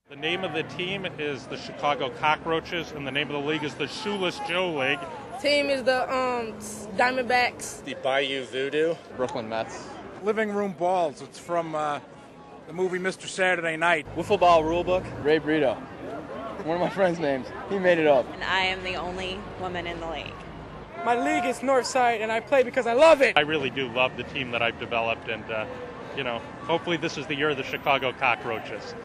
The name of the team is the Chicago Cockroaches, and the name of the league is the Shoeless Joe League. Team is the Diamondbacks. The Bayou Voodoo. Brooklyn Mets. Living Room Balls. It's from the movie Mr. Saturday Night. Wiffle Ball Rulebook. Ray Brito. One of my friends' names. He made it up. And I am the only woman in the league. My league is Northside, and I play because I love it. I really do love the team that I've developed, and, hopefully this is the year of the Chicago Cockroaches.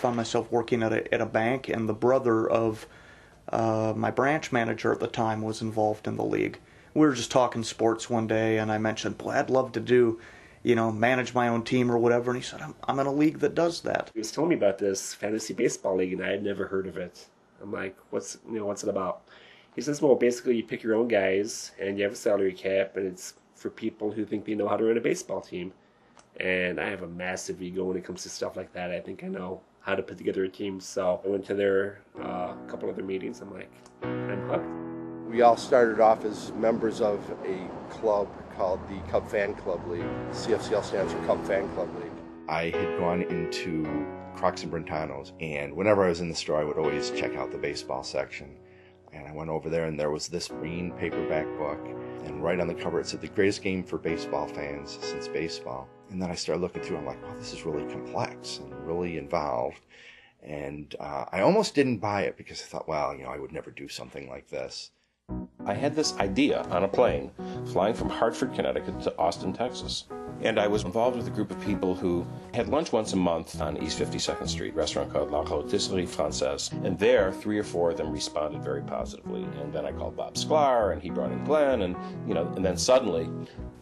Found myself working at a bank, and the brother of my branch manager at the time was involved in the league. We were just talking sports one day, and I mentioned, boy, I'd love to do, manage my own team or whatever, and he said, I'm in a league that does that. He was telling me about this fantasy baseball league, and I had never heard of it. I'm like, what's it about? He says, well, basically you pick your own guys, and you have a salary cap, and it's for people who think they know how to run a baseball team. And I have a massive ego when it comes to stuff like that. I think I know how to put together a team. So I went to their couple other meetings. I'm like, I'm hooked. We all started off as members of a club called the Cub Fan Club League. CFCL stands for Cub Fan Club League. I had gone into Crocs and Brentanos, and whenever I was in the store, I would always check out the baseball section. And I went over there, and there was this green paperback book, and right on the cover it said, the greatest game for baseball fans since baseball. And then I started looking through, I'm like, wow, this is really complex and really involved. And I almost didn't buy it because I thought, well, I would never do something like this. I had this idea on a plane flying from Hartford, Connecticut to Austin, Texas. And I was involved with a group of people who had lunch once a month on East 52nd Street, a restaurant called La Rotisserie Baseball. And there, 3 or 4 of them responded very positively. And then I called Bob Sklar, and he brought in Glenn, and then suddenly,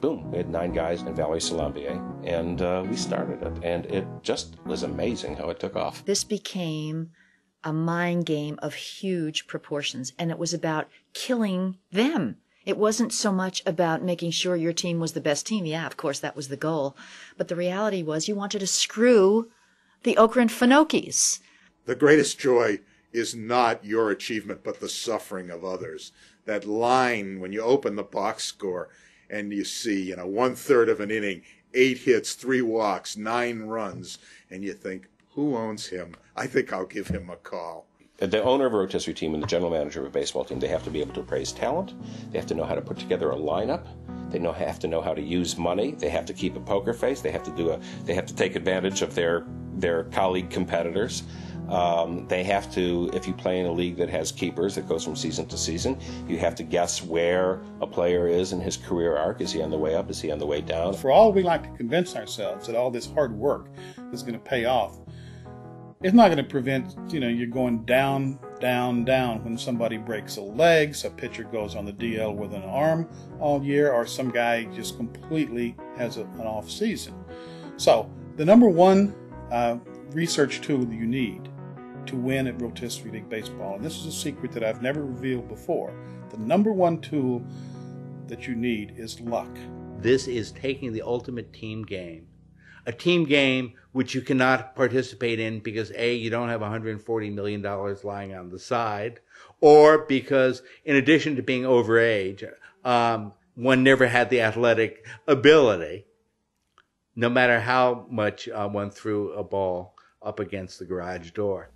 boom, we had 9 guys in Valerie Salambier, and we started it. And it just was amazing how it took off. This became a mind game of huge proportions, and it was about killing them. It wasn't so much about making sure your team was the best team. Yeah, of course, that was the goal. But the reality was you wanted to screw the Okran Fanokis. The greatest joy is not your achievement, but the suffering of others. That line when you open the box score and you see, 1/3 of an inning, 8 hits, 3 walks, 9 runs, and you think, who owns him? I think I'll give him a call. The owner of a rotisserie team and the general manager of a baseball team, they have to be able to appraise talent. They have to know how to put together a lineup. They have to know how to use money. They have to keep a poker face. They have to take advantage of their colleague competitors. They have to, if you play in a league that has keepers that goes from season to season, you have to guess where a player is in his career arc. Is he on the way up? Is he on the way down? For all we like to convince ourselves that all this hard work is going to pay off, it's not going to prevent, you going down, down, down when somebody breaks a leg, a pitcher goes on the DL with an arm all year, or some guy just completely has an off season. So the number one research tool that you need to win at Rotisserie League Baseball, and this is a secret that I've never revealed before, the number one tool that you need is luck. This is taking the ultimate team game. A team game which you cannot participate in because A, you don't have $140 million lying on the side, or because in addition to being overage, one never had the athletic ability, no matter how much one threw a ball up against the garage door.